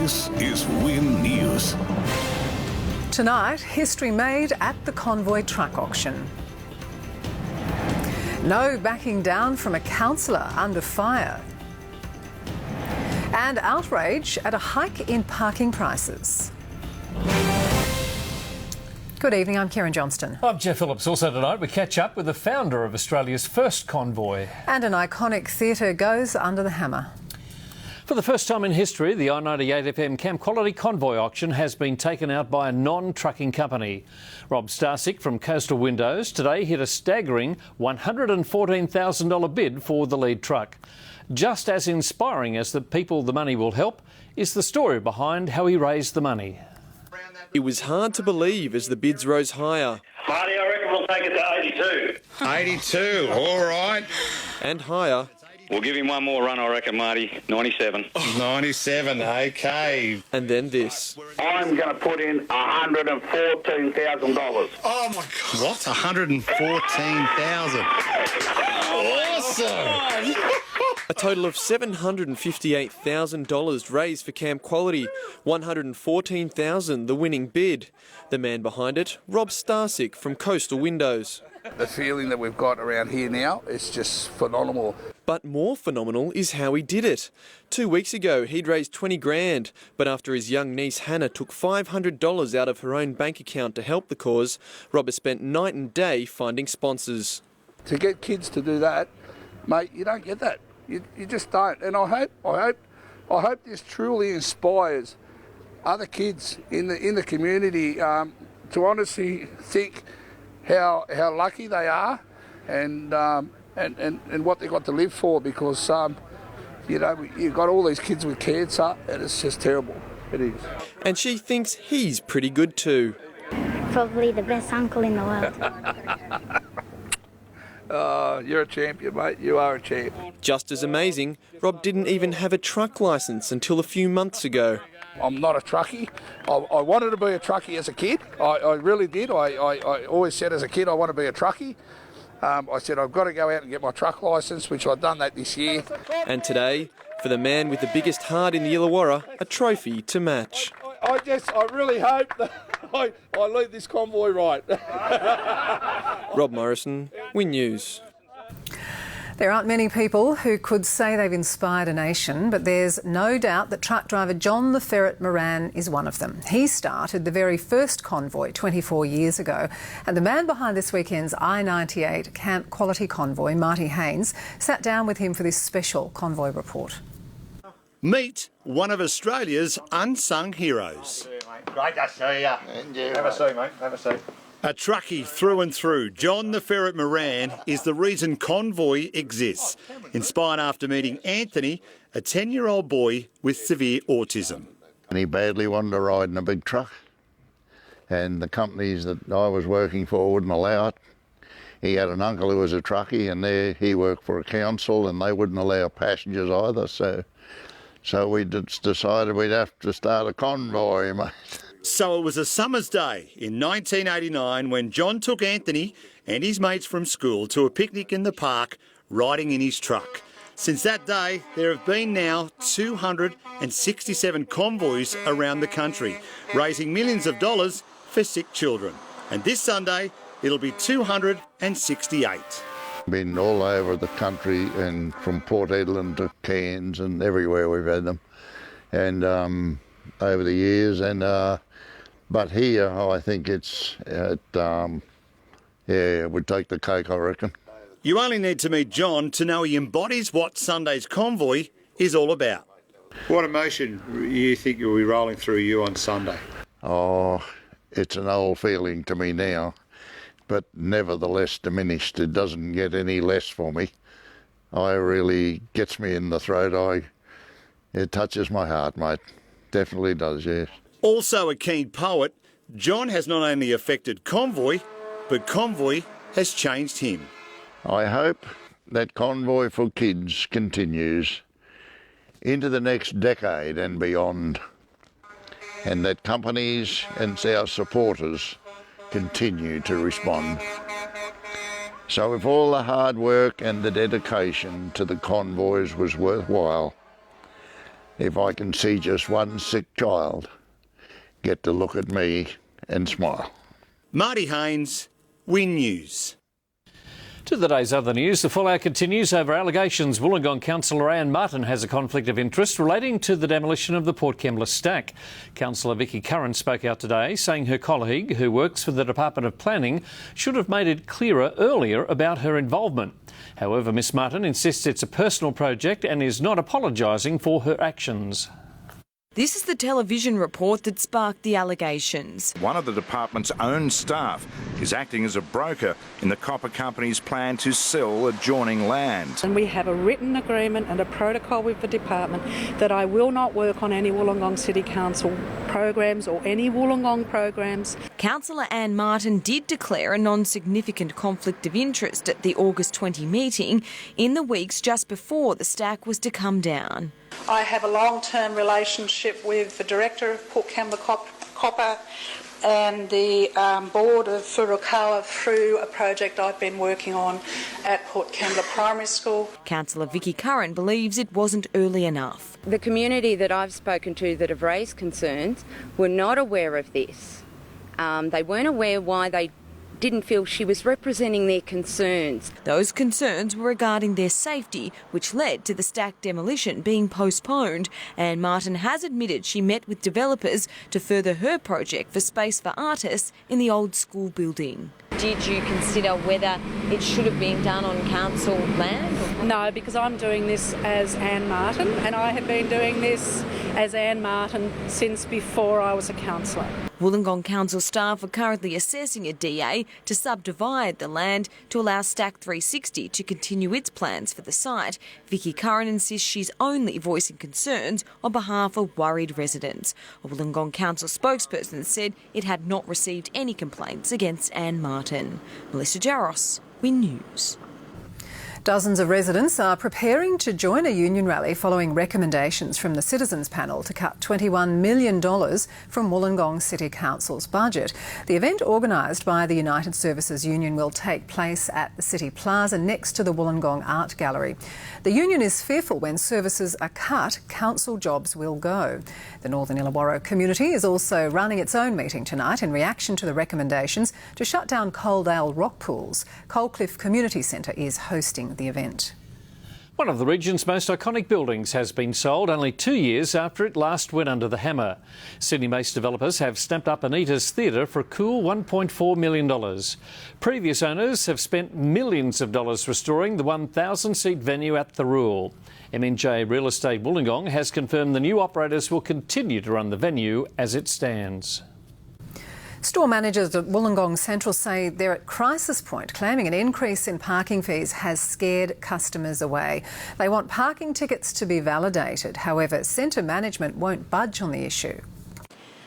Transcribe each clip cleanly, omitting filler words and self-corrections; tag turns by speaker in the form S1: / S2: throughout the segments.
S1: This is Win News.
S2: Tonight, history made at the Convoy truck auction. No backing down from a councillor under fire. And outrage at a hike in parking prices. Good evening, I'm Karen Johnston.
S3: I'm Jeff Phillips. Also tonight we catch up with the founder of Australia's first convoy.
S2: And an iconic theatre goes under the hammer.
S3: For the first time in history, the I98 FM Camp Quality Convoy auction has been taken out by a non-trucking company. Rob Starsick from Coastal Windows today hit a staggering $114,000 bid for the lead truck. Just as inspiring as the people the money will help is the story behind how he raised the money.
S4: It was hard to believe as the bids rose higher.
S5: Marty, I reckon we'll take it to 82.
S6: 82, all right.
S4: And higher.
S5: We'll give him one more run, I reckon, Marty. 97.
S6: 97, okay.
S4: And then this.
S5: I'm going to put in $114,000.
S6: Oh, my God. What? 114,000. Awesome.
S4: A total of $758,000 raised for Camp Quality, $114,000 the winning bid. The man behind it, Rob Starsick from Coastal Windows.
S7: The feeling that we've got around here now is just phenomenal.
S4: But more phenomenal is how he did it. 2 weeks ago, he'd raised 20 grand, but after his young niece Hannah took $500 out of her own bank account to help the cause, Rob has spent night and day finding sponsors.
S7: To get kids to do that, mate, you don't get that. You just don't. And I hope this truly inspires other kids in the community to honestly think how lucky they are and what they've got to live for, because you've got all these kids with cancer and it's just terrible. It is.
S4: And she thinks he's pretty good too.
S8: Probably the best uncle in the world.
S7: You're a champion, mate. You are a champ.
S4: Just as amazing, Rob didn't even have a truck licence until a few months ago.
S7: I'm not a truckie. I wanted to be a truckie as a kid. I really did. I always said as a kid I want to be a truckie. I said I've got to go out and get my truck licence, which I've done that this year.
S4: And today, for the man with the biggest heart in the Illawarra, a trophy to match.
S7: I really hope that I lead this convoy right.
S4: Rob Morrison, Win News.
S2: There aren't many people who could say they've inspired a nation, but there's no doubt that truck driver John the Ferret Moran is one of them. He started the very first convoy 24 years ago, and the man behind this weekend's I98 Camp Quality Convoy, Marty Haynes, sat down with him for this special convoy report.
S9: Meet one of Australia's unsung heroes.
S6: Great to see you. Have a seat, mate. Have a seat.
S9: A truckie through and through, John the Ferret Moran is the reason Convoy exists, inspired after meeting Anthony, a 10-year-old boy with severe autism.
S10: And he badly wanted to ride in a big truck, and the companies that I was working for wouldn't allow it. He had an uncle who was a truckie, and there he worked for a council, and they wouldn't allow passengers either, so we just decided we'd have to start a convoy, mate.
S9: So it was a summer's day in 1989 when John took Anthony and his mates from school to a picnic in the park, riding in his truck. Since that day, there have been now 267 convoys around the country, raising millions of dollars for sick children. And this Sunday, it'll be 268.
S10: Been all over the country, and from Port Hedland to Cairns and everywhere we've had them, and over the years, and but here I think it would take the cake, I reckon.
S9: You only need to meet John to know he embodies what Sunday's convoy is all about.
S6: What emotion do you think you'll be rolling through you on Sunday?
S10: Oh, it's an old feeling to me now, but nevertheless diminished. It doesn't get any less for me. It really gets me in the throat. It touches my heart, mate. Definitely does, yes.
S9: Also a keen poet, John has not only affected Convoy, but Convoy has changed him.
S10: I hope that Convoy for Kids continues into the next decade and beyond, and that companies and our supporters continue to respond. So if all the hard work and the dedication to the convoys was worthwhile, if I can see just one sick child get to look at me and smile.
S9: Marty Haynes, Win News.
S3: To the day's other news, the fallout continues over allegations Wollongong councillor Anne Martin has a conflict of interest relating to the demolition of the Port Kembla stack. Councillor Vicky Curran spoke out today, saying her colleague, who works for the Department of Planning, should have made it clearer earlier about her involvement. However, Miss Martin insists it's a personal project and is not apologising for her actions.
S11: This is the television report that sparked the allegations.
S1: One of the department's own staff is acting as a broker in the copper company's plan to sell adjoining land.
S12: And we have a written agreement and a protocol with the department that I will not work on any Wollongong City Council programs or any Wollongong programs.
S11: Councillor Anne Martin did declare a non-significant conflict of interest at the August 20 meeting in the weeks just before the stack was to come down.
S12: I have a long-term relationship with the director of Port Kembla Copper and the board of Furukawa through a project I've been working on at Port Kembla Primary School.
S11: Councillor Vicky Curran believes it wasn't early enough.
S13: The community that I've spoken to that have raised concerns were not aware of this. They weren't aware why they didn't feel she was representing their concerns.
S11: Those concerns were regarding their safety, which led to the stack demolition being postponed. And Martin has admitted she met with developers to further her project for space for artists in the old school building.
S13: Did you consider whether it should have been done on council land?
S12: No, because I'm doing this as Anne Martin, and I have been doing this as Anne Martin since before I was a councillor.
S11: Wollongong Council staff are currently assessing a DA to subdivide the land to allow Stack 360 to continue its plans for the site. Vicky Curran insists she's only voicing concerns on behalf of worried residents. A Wollongong Council spokesperson said it had not received any complaints against Anne Martin. Melissa Jaros, Win News.
S2: Dozens of residents are preparing to join a union rally following recommendations from the Citizens Panel to cut $21 million from Wollongong City Council's budget. The event, organised by the United Services Union, will take place at the City Plaza next to the Wollongong Art Gallery. The union is fearful when services are cut, council jobs will go. The Northern Illawarra community is also running its own meeting tonight in reaction to the recommendations to shut down Coaldale rock pools. Coalcliff Community Centre is hosting the event.
S3: One of the region's most iconic buildings has been sold only 2 years after it last went under the hammer. Sydney-based developers have snapped up Anita's Theatre for a cool $1.4 million. Previous owners have spent millions of dollars restoring the 1,000-seat venue at the Rule. MNJ Real Estate Wollongong has confirmed the new operators will continue to run the venue as it stands.
S2: Store managers at Wollongong Central say they're at crisis point, claiming an increase in parking fees has scared customers away. They want parking tickets to be validated. However, centre management won't budge on the issue.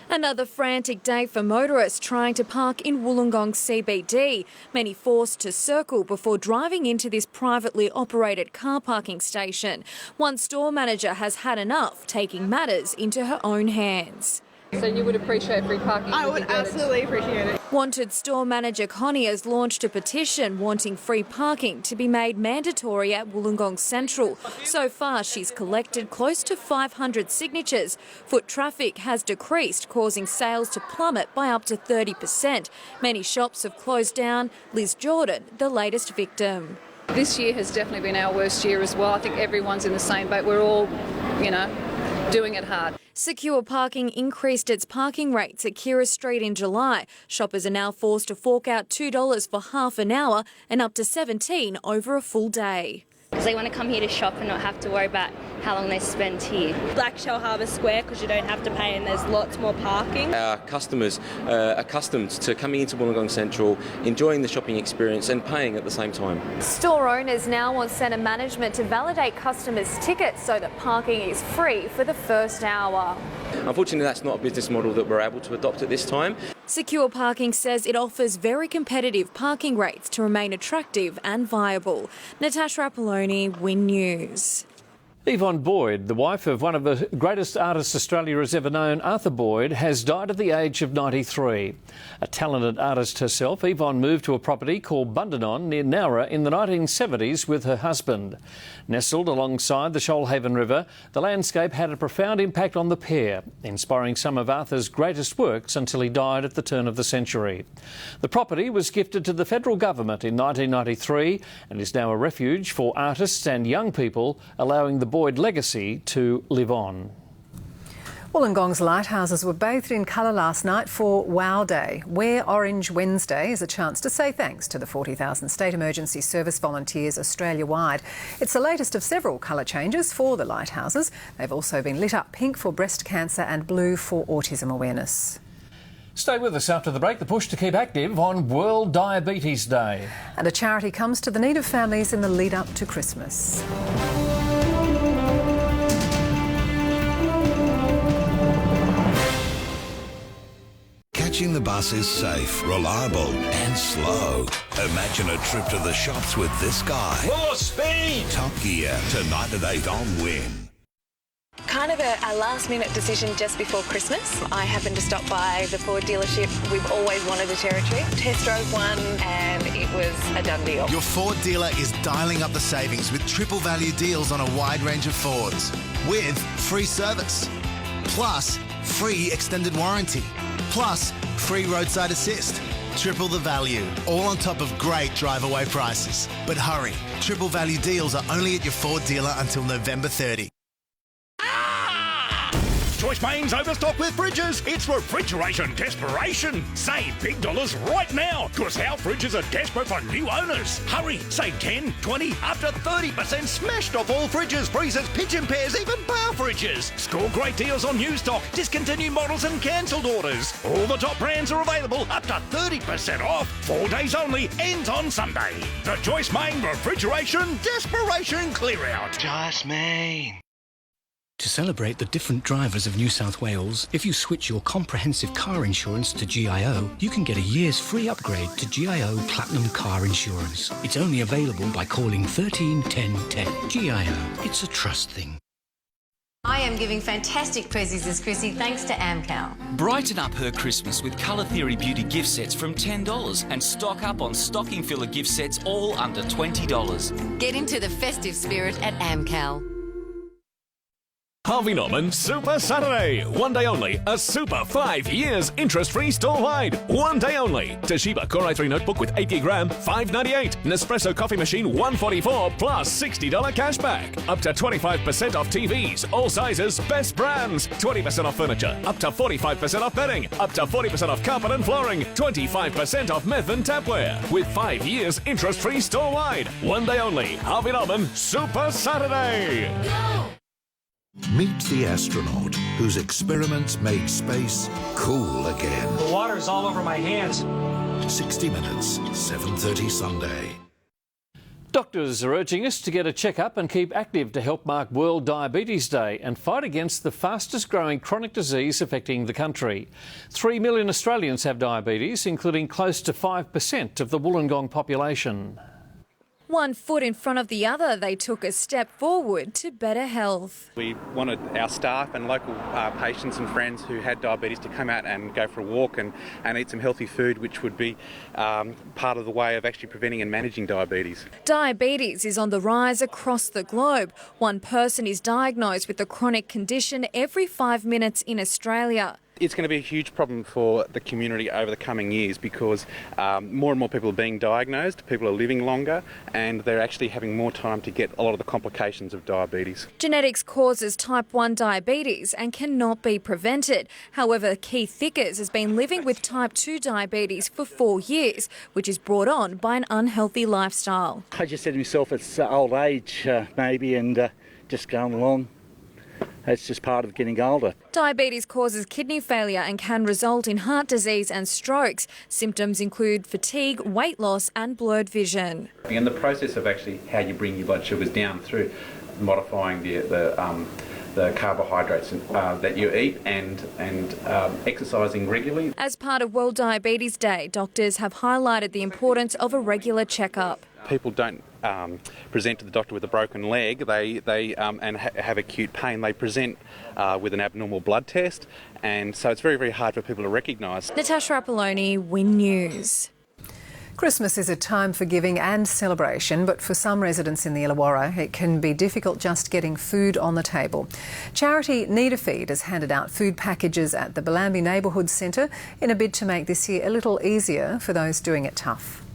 S14: Another frantic day for motorists trying to park in Wollongong CBD. Many forced to circle before driving into this privately operated car parking station. One store manager has had enough, taking matters into her own hands.
S15: So you would appreciate free parking? I would absolutely appreciate it.
S14: Wanted store manager Connie has launched a petition wanting free parking to be made mandatory at Wollongong Central. So far, she's collected close to 500 signatures. Foot traffic has decreased, causing sales to plummet by up to 30%. Many shops have closed down. Liz Jordan, the latest victim.
S15: This year has definitely been our worst year as well. I think everyone's in the same boat. We're all, doing it hard.
S14: Secure Parking increased its parking rates at Kira Street in July. Shoppers are now forced to fork out $2 for half an hour and up to $17 over a full day.
S8: Because they want to come here to shop and not have to worry about how long they spend here.
S16: Black Shell Harbour Square, because you don't have to pay and there's lots more parking.
S17: Our customers are accustomed to coming into Wollongong Central, enjoying the shopping experience and paying at the same time.
S14: Store owners now want centre management to validate customers' tickets so that parking is free for the first hour.
S17: Unfortunately, that's not a business model that we're able to adopt at this time.
S14: Secure Parking says it offers very competitive parking rates to remain attractive and viable. Natasha Apolloni, Win News.
S3: Yvonne Boyd, the wife of one of the greatest artists Australia has ever known, Arthur Boyd, has died at the age of 93. A talented artist herself, Yvonne moved to a property called Bundanon near Nowra in the 1970s with her husband. Nestled alongside the Shoalhaven River, the landscape had a profound impact on the pair, inspiring some of Arthur's greatest works until he died at the turn of the century. The property was gifted to the federal government in 1993 and is now a refuge for artists and young people, allowing the Boyd legacy to live on.
S2: Wollongong's lighthouses were bathed in colour last night for Wow Day. Wear Orange Wednesday is a chance to say thanks to the 40,000 State Emergency Service volunteers Australia-wide. It's the latest of several colour changes for the lighthouses. They've also been lit up pink for breast cancer and blue for autism awareness.
S3: Stay with us after the break. The push to keep active on World Diabetes Day.
S2: And a charity comes to the need of families in the lead up to Christmas.
S18: Catching the bus is safe, reliable and slow. Imagine a trip to the shops with this guy.
S19: More speed!
S18: Top Gear, tonight at 8 on Win.
S20: Kind of a last-minute decision just before Christmas. I happened to stop by the Ford dealership. We've always wanted a Territory. Test drove one and it was a done deal.
S21: Your Ford dealer is dialing up the savings with triple value deals on a wide range of Fords. With free service. Plus, free extended warranty. Plus, free roadside assist. Triple the value, all on top of great drive-away prices. But hurry, triple value deals are only at your Ford dealer until November 30.
S19: Choice Main's overstocked with fridges. It's refrigeration desperation. Save big dollars right now, because our fridges are desperate for new owners. Hurry, save 10, 20, up to 30% smashed off all fridges, freezers, kitchen pairs, even bar fridges. Score great deals on new stock, discontinued models and cancelled orders. All the top brands are available, up to 30% off. 4 days only, ends on Sunday. The Choice Main Refrigeration Desperation Clear Out.
S22: Choice Main. To celebrate the different drivers of New South Wales, if you switch your comprehensive car insurance to GIO, you can get a year's free upgrade to GIO Platinum Car Insurance. It's only available by calling 13 10 10. GIO, it's a trust thing.
S23: I am giving fantastic prezzies this Chrissy thanks to Amcal.
S24: Brighten up her Christmas with Colour Theory Beauty gift sets from $10 and stock up on stocking filler gift sets all under $20.
S23: Get into the festive spirit at Amcal.
S25: Harvey Norman Super Saturday. 1 day only. A super 5 years interest-free store-wide. 1 day only. Toshiba Core i3 notebook with 8 gig RAM, $5.98. Nespresso coffee machine, $144 plus $60 cashback. Up to 25% off TVs, all sizes, best brands. 20% off furniture. Up to 45% off bedding. Up to 40% off carpet and flooring. 25% off meth and tapware. With 5 years interest-free store-wide. 1 day only. Harvey Norman Super Saturday.
S23: Go!
S18: Meet the astronaut whose experiments made space cool again.
S26: The water's all over my hands.
S18: 60 Minutes, 7:30 Sunday.
S3: Doctors are urging us to get a checkup and keep active to help mark World Diabetes Day and fight against the fastest growing chronic disease affecting the country. 3 million Australians have diabetes, including close to 5% of the Wollongong population.
S14: One foot in front of the other, they took a step forward to better health.
S27: We wanted our staff and local patients and friends who had diabetes to come out and go for a walk and eat some healthy food, which would be part of the way of actually preventing and managing diabetes.
S14: Diabetes is on the rise across the globe. One person is diagnosed with the chronic condition every 5 minutes in Australia.
S27: It's going to be a huge problem for the community over the coming years because more and more people are being diagnosed, people are living longer, and they're actually having more time to get a lot of the complications of diabetes.
S14: Genetics causes type 1 diabetes and cannot be prevented. However, Keith Thickers has been living with type 2 diabetes for 4 years, which is brought on by an unhealthy lifestyle.
S28: I just said to myself, it's old age maybe, and just going along. It's just part of getting older.
S14: Diabetes causes kidney failure and can result in heart disease and strokes. Symptoms include fatigue, weight loss and blurred vision.
S27: And the process of actually how you bring your blood sugars down through modifying the carbohydrates that you eat and exercising regularly.
S14: As part of World Diabetes Day, doctors have highlighted the importance of a regular checkup.
S27: People don't present to the doctor with a broken leg, and have acute pain, they present with an abnormal blood test, and so it's very, very hard for people to recognise.
S14: Natasha Apolloni, Win News.
S2: Christmas is a time for giving and celebration, but for some residents in the Illawarra, it can be difficult just getting food on the table. Charity Need a Feed has handed out food packages at the Bellambi Neighbourhood Centre in a bid to make this year a little easier for those doing it tough.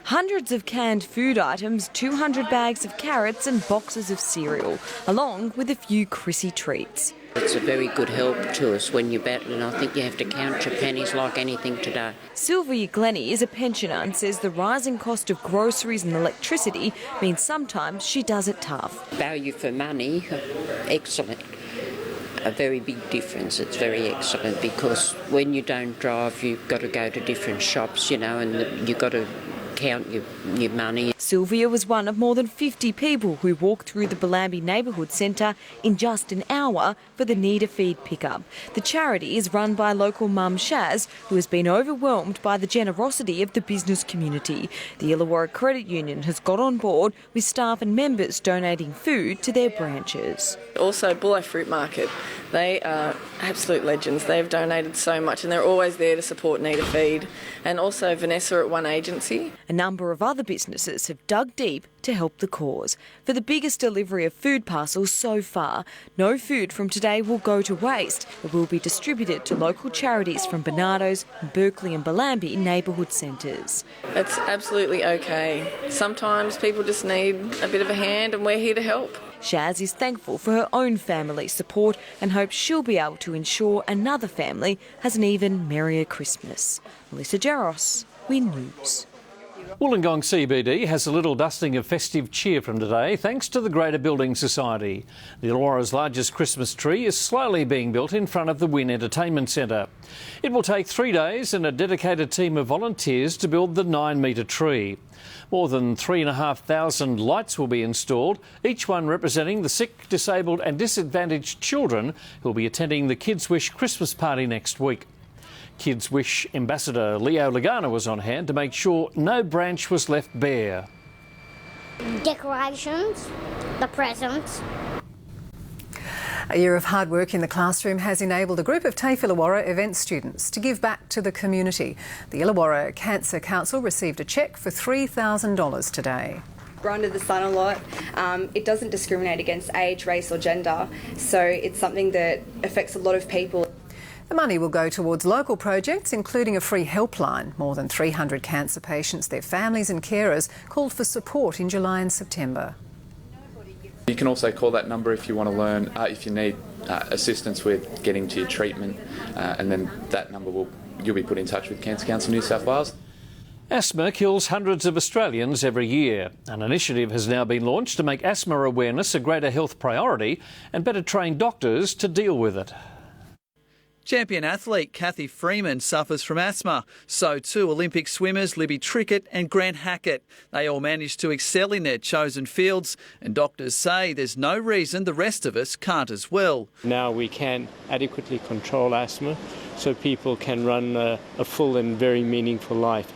S11: Hundreds of canned food items, 200 bags of carrots and boxes of cereal, along with a few Chrissy treats.
S1: It's a very good help to us when you're battling. I think you have to count your pennies like anything today.
S11: Sylvia Glennie is a pensioner and says the rising cost of groceries and electricity means sometimes she does it tough.
S1: Value for money, excellent. A very big difference. It's very excellent because when you don't drive, you've got to go to different shops, and you've got to count your money.
S11: Sylvia was one of more than 50 people who walked through the Bellambi Neighbourhood Centre in just an hour for the Need a Feed pickup. The charity is run by local mum Shaz, who has been overwhelmed by the generosity of the business community. The Illawarra Credit Union has got on board with staff and members donating food to their branches.
S4: Also, Bulli Fruit Market. They are absolute legends. They've donated so much and they're always there to support Need a Feed. And also Vanessa at One Agency.
S11: A number of other businesses have dug deep to help the cause. For the biggest delivery of food parcels so far, no food from today will go to waste. It will be distributed to local charities from Bernardo's, Berkeley and Bellambi neighbourhood centres.
S4: It's absolutely okay. Sometimes people just need a bit of a hand and we're here to help.
S11: Shaz is thankful for her own family's support and hopes she'll be able to ensure another family has an even merrier Christmas. Melissa Jaros, Win News.
S3: Wollongong CBD has a little dusting of festive cheer from today thanks to the Greater Building Society. The Illawarra's largest Christmas tree is slowly being built in front of the Wynn Entertainment Centre. It will take 3 days and a dedicated team of volunteers to build the 9-metre tree. More than 3,500 lights will be installed, each one representing the sick, disabled and disadvantaged children who will be attending the Kids Wish Christmas party next week. Kids Wish Ambassador Leo Lagana was on hand to make sure no branch was left bare.
S5: Decorations, the presents.
S2: A year of hard work in the classroom has enabled a group of TAFE Illawarra event students to give back to the community. The Illawarra Cancer Council received a cheque for $3,000 today.
S6: We're under the sun a lot. It doesn't discriminate against age, race or gender, so it's something that affects a lot of people.
S2: The money will go towards local projects, including a free helpline. More than 300 cancer patients, their families and carers called for support in July and September.
S7: You can also call that number if you want to learn, if you need assistance with getting to your treatment, and then that number you'll be put in touch with Cancer Council New South Wales.
S3: Asthma kills hundreds of Australians every year. An initiative has now been launched to make asthma awareness a greater health priority and better train doctors to deal with it.
S9: Champion athlete Kathy Freeman suffers from asthma. So too Olympic swimmers Libby Trickett and Grant Hackett. They all managed to excel in their chosen fields, and doctors say there's no reason the rest of us can't as well.
S10: Now we can adequately control asthma so people can run a full and very meaningful life,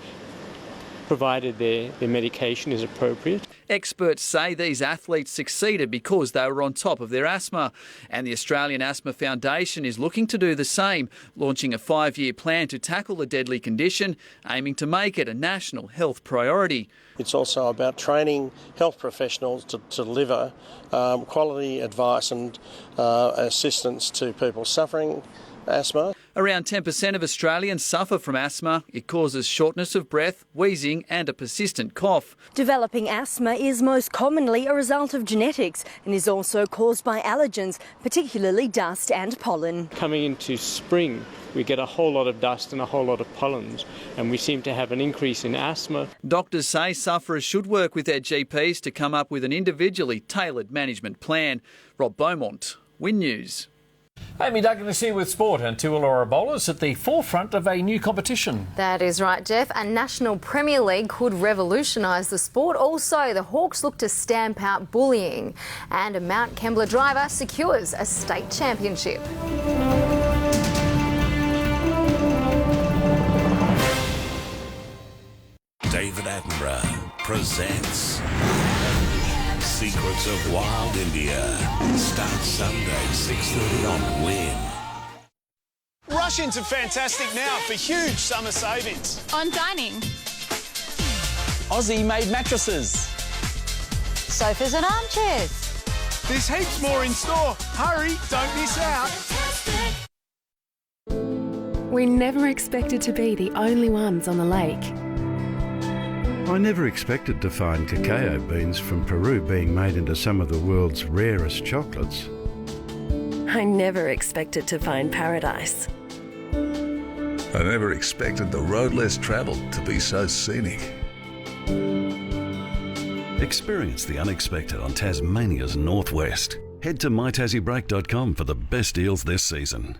S10: provided their medication is appropriate.
S9: Experts say these athletes succeeded because they were on top of their asthma. And the Australian Asthma Foundation is looking to do the same, launching a 5-year plan to tackle the deadly condition, aiming to make it a national health priority.
S26: It's also about training health professionals to deliver quality advice and assistance to people suffering asthma.
S9: Around 10% of Australians suffer from asthma. It causes shortness of breath, wheezing and a persistent cough.
S29: Developing asthma is most commonly a result of genetics and is also caused by allergens, particularly dust and pollen.
S10: Coming into spring, we get a whole lot of dust and a whole lot of pollens, and we seem to have an increase in asthma.
S9: Doctors say sufferers should work with their GPs to come up with an individually tailored management plan. Rob Beaumont, Win News.
S3: Amy Duggan is here with sport, and two Illawarra bowlers at the forefront of a new competition.
S30: That is right, Jeff. A national Premier League could revolutionise the sport. Also, the Hawks look to stamp out bullying, and a Mount Kembla driver secures a state championship.
S18: David Attenborough presents secrets of wild India. Start Sunday, 6:30 on Win.
S8: Rush into Fantastic now for huge summer savings.
S12: On dining,
S8: Aussie-made mattresses.
S12: sofas and armchairs.
S8: There's heaps more in store. Hurry, don't miss out.
S13: We never expected to be the only ones on the lake.
S15: I never expected to find cacao beans from Peru being made into some of the world's rarest chocolates.
S13: I never expected to find paradise.
S16: I never expected the road less travelled to be so scenic.
S15: Experience the unexpected on Tasmania's northwest. Head to mytassibreak.com for the best deals this season.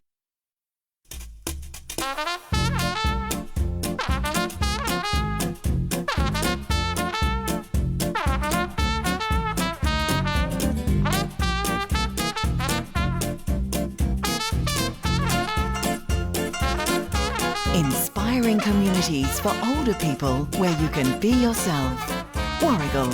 S17: Inspiring communities for older people where you can be yourself. Warragul.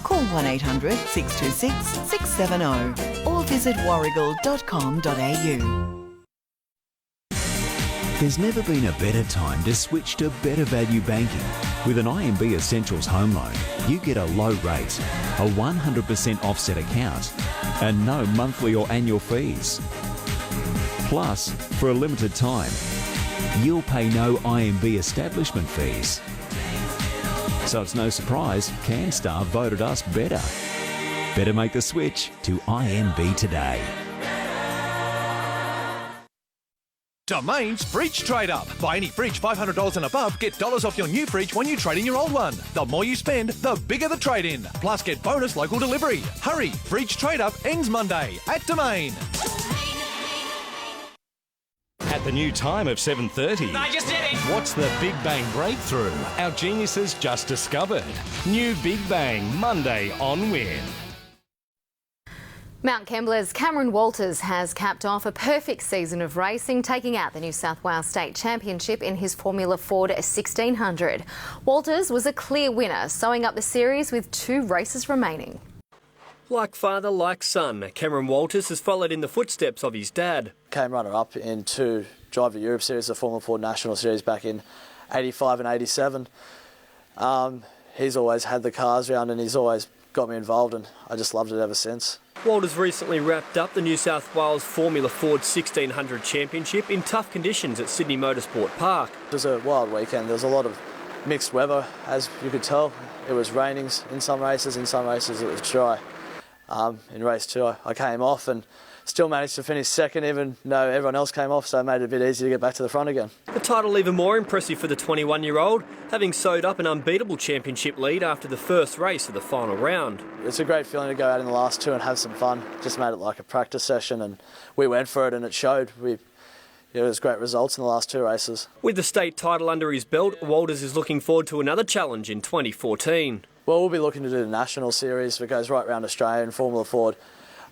S17: Call 1800 626 670 or visit warragul.com.au.
S19: There's never been a better time to switch to better value banking. With an IMB Essentials home loan, you get a low rate, a 100% offset account, and no monthly or annual fees. Plus, for a limited time, you'll pay no IMB establishment fees. So it's no surprise CanStar voted us better. Better make the switch to IMB today.
S20: Domain's Fridge Trade Up. Buy any fridge $500 and above, get dollars off your new fridge when you trade in your old one. The more you spend, the bigger the trade in. Plus get bonus local delivery. Hurry, Fridge Trade Up ends Monday at Domain.
S21: At the new time of 7:30.
S12: I just did it.
S21: What's the Big Bang breakthrough our geniuses just discovered? New Big Bang, Monday on Win.
S30: Mount Kembla's Cameron Walters has capped off a perfect season of racing, taking out the New South Wales State Championship in his Formula Ford 1600. Walters was a clear winner, sewing up the series with 2 races remaining.
S22: Like father, like son, Cameron Walters has followed in the footsteps of his dad.
S31: Came runner-up in 2 Driver Europe Series, the Formula Ford National Series back in 85 and 87. He's always had the cars around and he's always got me involved, and I just loved it ever since.
S22: Walters recently wrapped up the New South Wales Formula Ford 1600 Championship in tough conditions at Sydney Motorsport Park.
S31: It was a wild weekend. There was a lot of mixed weather, as you could tell. It was raining in some races it was dry. In race 2 I came off and still managed to finish second even though everyone else came off, so it made it a bit easier to get back to the front again.
S22: The title even more impressive for the 21-year-old, having sewed up an unbeatable championship lead after the first race of the final round.
S31: It's a great feeling to go out in the last 2 and have some fun. Just made it like a practice session and we went for it and it showed. It was great results in the last 2 races.
S22: With the state title under his belt, Walters is looking forward to another challenge in 2014.
S31: Well, we'll be looking to do the National Series that goes right around Australia in Formula Ford.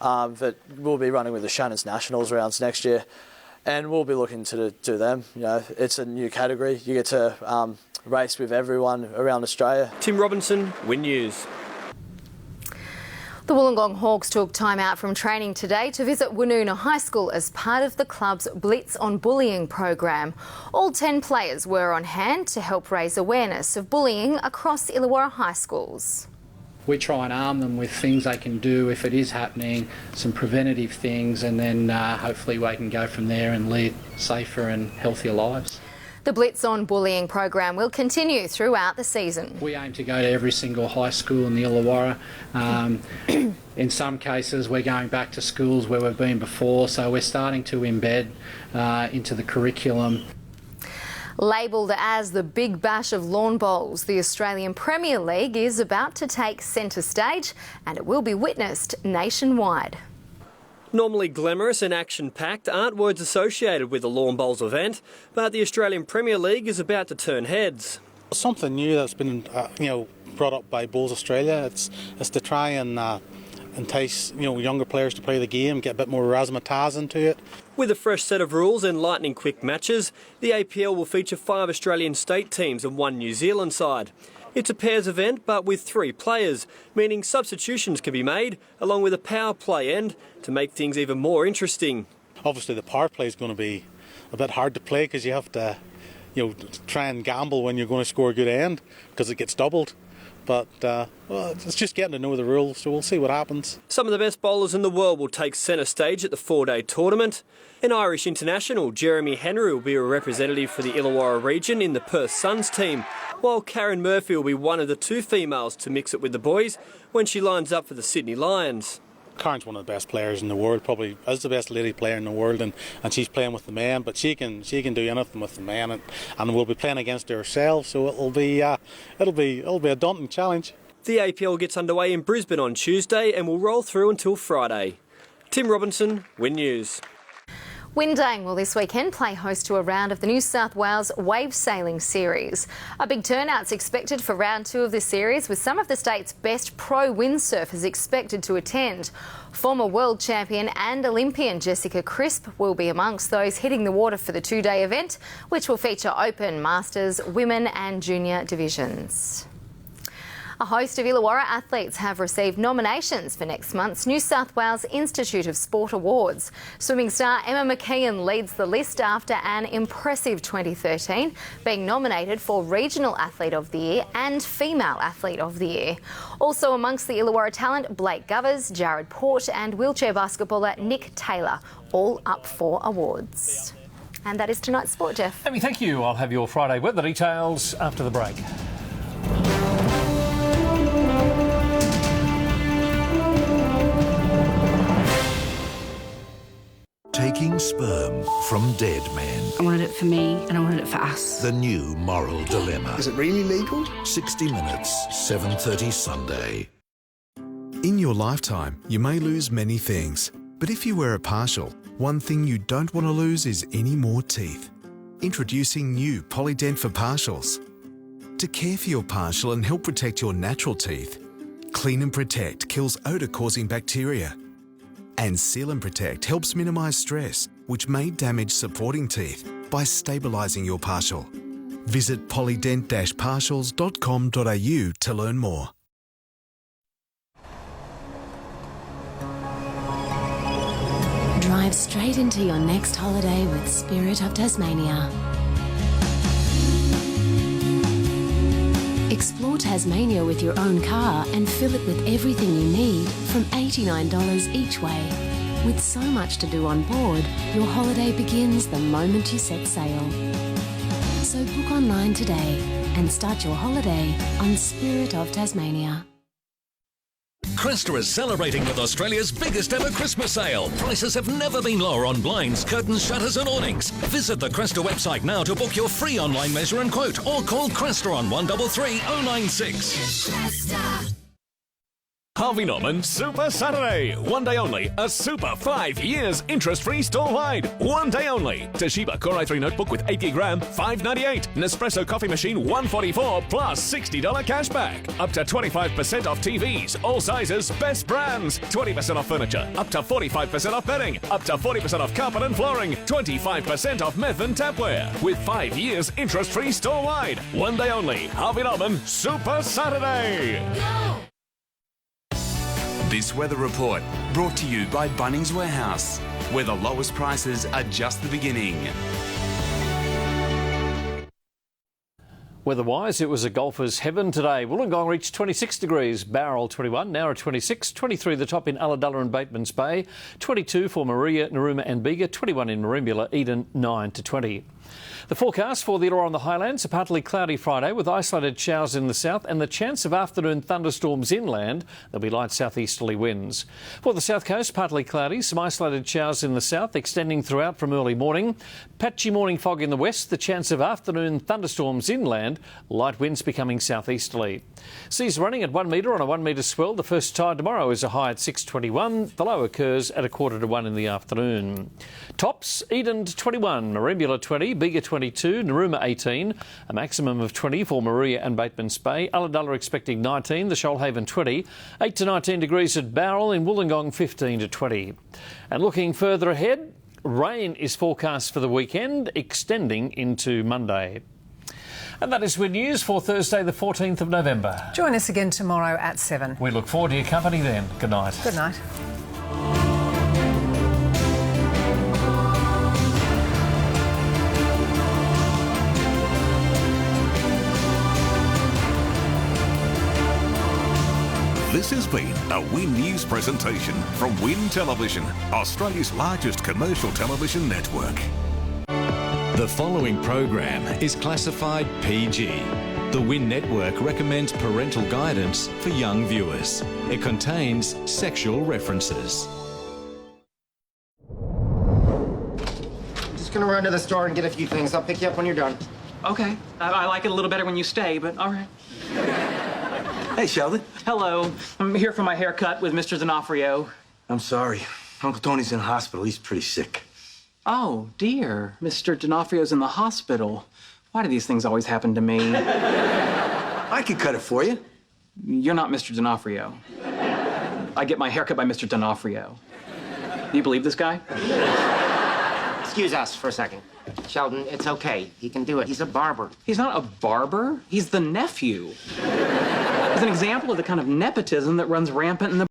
S31: But we'll be running with the Shannon's Nationals rounds next year, and we'll be looking to do them. You know, it's a new category. You get to race with everyone around Australia.
S22: Tim Robinson, Win News.
S30: The Wollongong Hawks took time out from training today to visit Woonona High School as part of the club's Blitz on Bullying program. All 10 players were on hand to help raise awareness of bullying across Illawarra high schools.
S32: We try and arm them with things they can do if it is happening, some preventative things, and then hopefully we can go from there and lead safer and healthier lives.
S30: The Blitz on Bullying program will continue throughout the season.
S32: We aim to go to every single high school in the Illawarra. In some cases we're going back to schools where we've been before, so we're starting to embed into the curriculum.
S30: Labelled as the Big Bash of Lawn Bowls, the Australian Premier League is about to take centre stage and it will be witnessed nationwide.
S22: Normally glamorous and action-packed aren't words associated with the Lawn Bowls event, but the Australian Premier League is about to turn heads.
S33: Something new that's been brought up by Bowls Australia. It's to try and entice younger players to play the game, get a bit more razzmatazz into it.
S22: With a fresh set of rules and lightning-quick matches, the APL will feature 5 Australian state teams and 1 New Zealand side. It's a pairs event but with 3 players, meaning substitutions can be made along with a power play end to make things even more interesting.
S33: Obviously the power play is going to be a bit hard to play because you have to try and gamble when you're going to score a good end because it gets doubled. But it's just getting to know the rules, so we'll see what happens.
S22: Some of the best bowlers in the world will take centre stage at the 4-day tournament. An Irish international, Jeremy Henry, will be a representative for the Illawarra region in the Perth Suns team, while Karen Murphy will be one of the 2 females to mix it with the boys when she lines up for the Sydney Lions.
S33: Karen's one of the best players in the world, probably is the best lady player in the world, and she's playing with the men, but she can do anything with the men, and we'll be playing against her ourselves, so it'll be a daunting challenge.
S22: The APL gets underway in Brisbane on Tuesday and will roll through until Friday. Tim Robinson, Win News.
S30: Windang will this weekend play host to a round of the New South Wales Wave Sailing Series. A big turnout's expected for round 2 of this series, with some of the state's best pro windsurfers expected to attend. Former world champion and Olympian Jessica Crisp will be amongst those hitting the water for the 2-day event, which will feature Open, Masters, Women and Junior divisions. A host of Illawarra athletes have received nominations for next month's New South Wales Institute of Sport Awards. Swimming star Emma McKeon leads the list after an impressive 2013, being nominated for Regional Athlete of the Year and Female Athlete of the Year. Also amongst the Illawarra talent, Blake Govers, Jared Port and wheelchair basketballer Nick Taylor, all up for awards. And that is tonight's sport, Jeff.
S3: Amy, thank you. I'll have your Friday weather details after the break.
S18: Taking sperm from dead men.
S13: I wanted it for me and I wanted it for us.
S18: The new moral dilemma.
S1: Is it really legal?
S18: 60 Minutes, 7:30 Sunday.
S2: In your lifetime, you may lose many things. But if you wear a partial, one thing you don't want to lose is any more teeth. Introducing new Polydent for partials. To care for your partial and help protect your natural teeth, Clean and Protect kills odour-causing bacteria. And Seal and Protect helps minimise stress, which may damage supporting teeth, by stabilising your partial. Visit polydent-partials.com.au to learn more.
S13: Drive straight into your next holiday with Spirit of Tasmania. Explore Tasmania with your own car and fill it with everything you need from $89 each way. With so much to do on board, your holiday begins the moment you set sail. So book online today and start your holiday on Spirit of Tasmania.
S21: Cresta is celebrating with Australia's biggest ever Christmas sale. Prices have never been lower on blinds, curtains, shutters and awnings. Visit the Cresta website now to book your free online measure and quote, or call Cresta on 133 096. Cresta. Harvey Norman Super Saturday. One day only. A super 5 years interest-free store-wide. One day only. Toshiba Core i3 notebook with 8 gig RAM, $598. Nespresso coffee machine, $144 plus $60 cashback. Up to 25% off TVs, all sizes, best brands. 20% off furniture. Up to 45% off bedding. Up to 40% off carpet and flooring. 25% off meth and tapware. With 5 years interest-free store-wide. One day only. Harvey Norman Super Saturday. Go!
S4: This weather report brought to you by Bunnings Warehouse, where the lowest prices are just the beginning.
S3: Weather-wise, it was a golfer's heaven today. Wollongong reached 26 degrees, Bowral 21, Nowra 26, 23 the top in Ulladulla and Batemans Bay, 22 for Maria, Narooma and Bega, 21 in Merimbula, Eden 9 to 20. The forecast for the Illawarra on the Highlands, a partly cloudy Friday with isolated showers in the south and the chance of afternoon thunderstorms inland. There'll be light southeasterly winds. For the south coast, partly cloudy, some isolated showers in the south extending throughout from early morning. Patchy morning fog in the west, the chance of afternoon thunderstorms inland, light winds becoming southeasterly. Seas running at 1 metre on a 1 metre swell. The first tide tomorrow is a high at 6:21. The low occurs at 1:45 in the afternoon. Tops, Eden 21, Merimbula 20, Bega 22, Narooma 18, a maximum of 20 for Maria and Batemans Bay. Ulladulla expecting 19, the Shoalhaven 20, 8 to 19 degrees at Bowral, in Wollongong 15 to 20. And looking further ahead, rain is forecast for the weekend, extending into Monday. And that is Win News for Thursday the 14th of November.
S1: Join us again tomorrow at 7.
S3: We look forward to your company then. Good night.
S1: Good night.
S18: This has been a Win News presentation from Win Television, Australia's largest commercial television network.
S19: The following program is classified PG. The Win Network recommends parental guidance for young viewers. It contains sexual references.
S5: I'm just gonna run to the store and get a few things. I'll pick you up when you're done.
S6: Okay. I like it a little better when you stay, but all right.
S7: Hey, Sheldon.
S6: Hello. I'm here for my haircut with Mr. D'Onofrio.
S7: I'm sorry. Uncle Tony's in the hospital. He's pretty sick.
S6: Oh, dear. Mr. D'Onofrio's in the hospital. Why do these things always happen to me?
S7: I could cut it for you.
S6: You're not Mr. D'Onofrio. I get my haircut by Mr. D'Onofrio. Do you believe this guy?
S5: Excuse us for a second. Sheldon, it's okay. He can do it. He's a barber.
S6: He's not a barber. He's the nephew. He's an example of the kind of nepotism that runs rampant in the